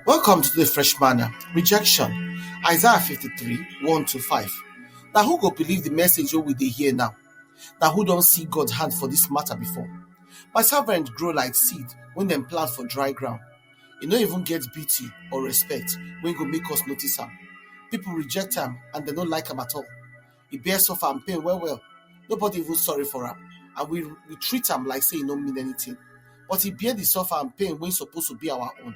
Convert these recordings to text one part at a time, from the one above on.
Welcome to the fresh manna. Rejection. Isaiah 53, 1 to 5. Now who go believe the message we dey hear now? Now who don't see God's hand for this matter before? My servant grow like seed when them plant for dry ground. It no even get beauty or respect when go make us notice am. People reject him and they don't like him at all. He bears suffer and pain well. Nobody even sorry for him. And we treat him like say he don't mean anything. But he bear the suffer and pain when supposed to be our own.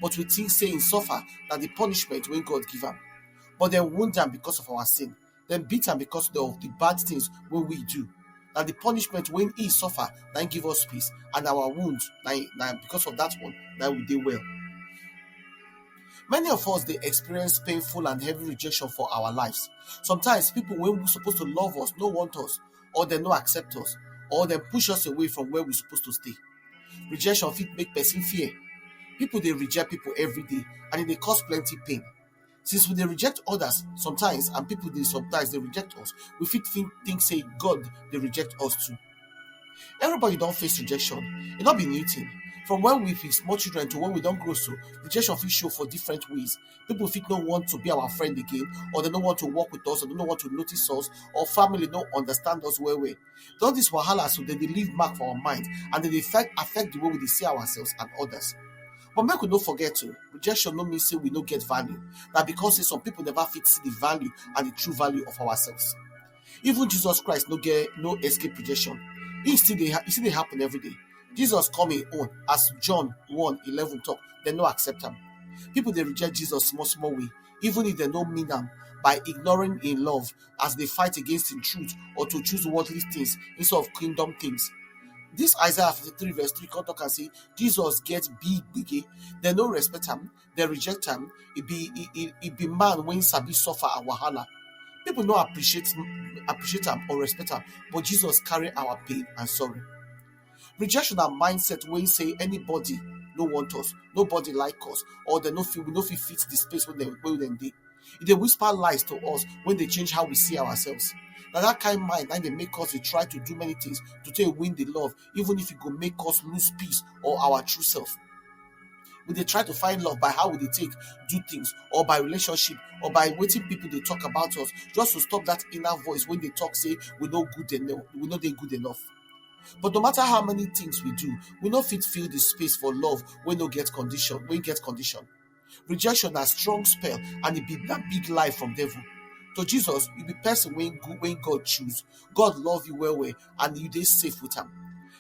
But we think saying suffer that the punishment when God give him. But then wound him because of our sin. Then beat him because of the bad things when we do. That the punishment when he suffer, then give us peace. And our wounds, now because of that one, now we do well. Many of us, they experience painful and heavy rejection for our lives. Sometimes people when we're supposed to love us, no want us, or they no accept us, or they push us away from where we're supposed to stay. Rejection fit make person fear. People they reject people every day and they cause plenty pain. Since we they reject others sometimes and people they sometimes they reject us, we fit think say God they reject us too. Everybody don't face rejection. It not be new thing. From when we be small children to when we don't grow so, rejection fit show for different ways. People fit not want to be our friend again, or they don't want to work with us, or they don't want to notice us, or family don't understand us well. All these wahala so they leave mark for our mind and they affect the way we see ourselves and others. But make we no forget to rejection no mean say we no get value. That because say some people never fit see the value and the true value of ourselves. Even Jesus Christ no escape rejection. It still they happen every day. Jesus come in own as John 1:11 talk, they no accept him. People they reject Jesus small way, even if they don't mean them by ignoring in love as they fight against in truth or to choose worldly things instead of kingdom things. This Isaiah 53 verse 3 come talk and say Jesus gets big. They no respect him, they reject him. It be man when sabi suffer and wahala. People no appreciate him or respect him, but Jesus carry our pain and sorrow. Rejection and mindset when say anybody no want us, nobody like us, or they no feel we no fit the space when they dey. They whisper lies to us when they change how we see ourselves. Now that kind of mind, then they make us try to do many things to try win the love, even if it could make us lose peace or our true self. We they try to find love by how we they take do things, or by relationship, or by waiting people they talk about us, just to stop that inner voice when they talk say we know they good enough. But no matter how many things we do, we no fit fill the space for love when get condition. Rejection a strong spell and it be that big lie from devil. To Jesus, you be person when God choose. God love you well, and you dey safe with him.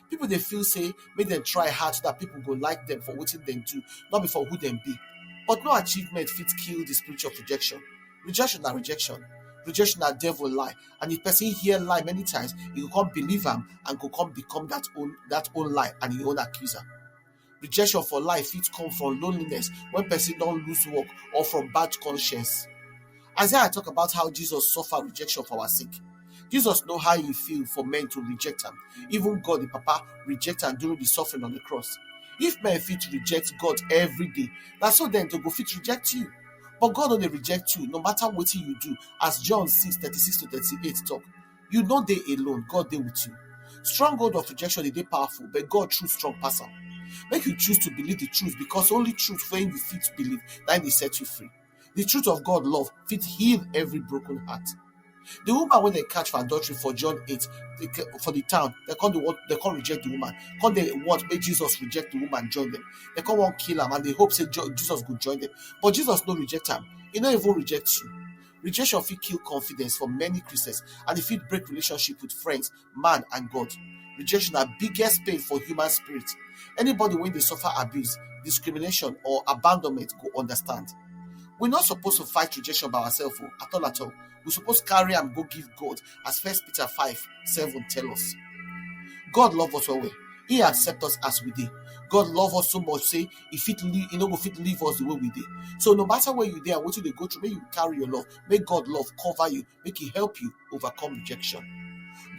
People they feel say make them try hard so that people go like them for what they do, not before who them be. But no achievement fit kill the spirit of rejection. Rejection na rejection. Rejection na devil lie. And if person hear lie many times, he will come believe him and go come become that own lie and his own accuser. Rejection for life fit come from loneliness when person don't lose work or from bad conscience. Isaiah talk about how Jesus suffered rejection for our sake. Jesus know how he feel for men to reject him. Even God the Papa reject him during the suffering on the cross. If men fit reject God every day, that's so then to go fit reject you. But God only reject you no matter what you do, as John 6:36-38 talk. You know they alone, God they with you. Stronghold of rejection is they powerful, but God true strong person. Make you choose to believe the truth, because only truth when you fit to believe, then they set you free. The truth of God love fit heal every broken heart. The woman when they catch for adultery for John 8, for the town, they can't reject the woman. Can't they want make Jesus reject the woman, join them? They can't want kill him and they hope say Jesus could join them. But Jesus no reject him. He not even reject you. Rejection fit kill confidence for many Christians and it fit break relationship with friends, man and God. Rejection are biggest pain for human spirit. Anybody when they suffer abuse, discrimination or abandonment go understand. We're not supposed to fight rejection by ourselves at all. We're supposed to carry and go give God, as 1 Peter 5:7 tell us. God love us well. He accept us as we did. God love us so much, say he no go fit leave us the way we did. So no matter where you there, what you they go through, make you carry your love, make God love cover you, make He help you overcome rejection.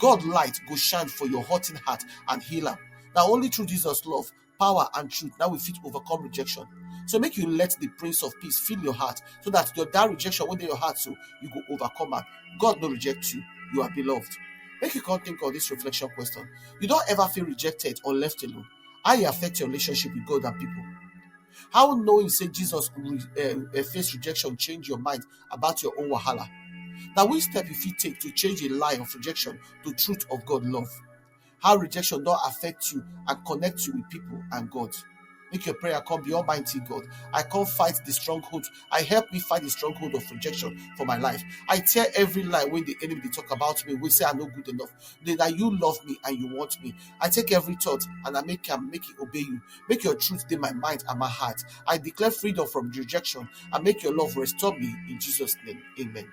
God light go shine for your hurting heart and heal am. Now only through Jesus' love, power and truth, now we fit overcome rejection. So make you let the Prince of Peace fill your heart, so that that rejection when in your heart, so you go overcome it. God no reject you. You are beloved. Make you can't think of this reflection question. You don't ever feel rejected or left alone. How it affect your relationship with God and people? How knowing say Jesus face rejection change your mind about your own wahala? Now, which step you fit take to change a lie of rejection to truth of God love? How rejection don't affect you and connect you with people and God? Make your prayer come be Almighty God. I can't fight the stronghold. I help me fight the stronghold of rejection for my life. I tear every lie when the enemy they talk about me. We say I'm not good enough. That you love me and you want me. I take every thought and I make it obey you. Make your truth in my mind and my heart. I declare freedom from rejection and make your love restore me in Jesus' name. Amen.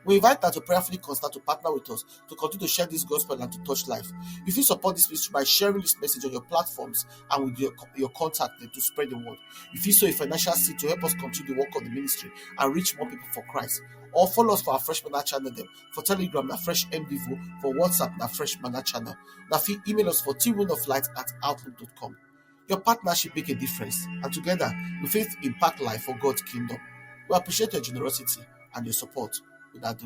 We invite that to prayerfully consider to partner with us to continue to share this gospel and to touch life. If you support this ministry by sharing this message on your platforms and with your contact to spread the word, if you sow a financial seed to help us continue the work of the ministry and reach more people for Christ, or follow us for our Fresh Manna channel them, for Telegram na Fresh MDivo, for WhatsApp na Fresh Manna channel. Now if you email us for teamwindoflight@outlook.com. Your partnership make a difference, and together we faith impact life for God's kingdom. We appreciate your generosity and your support. With that,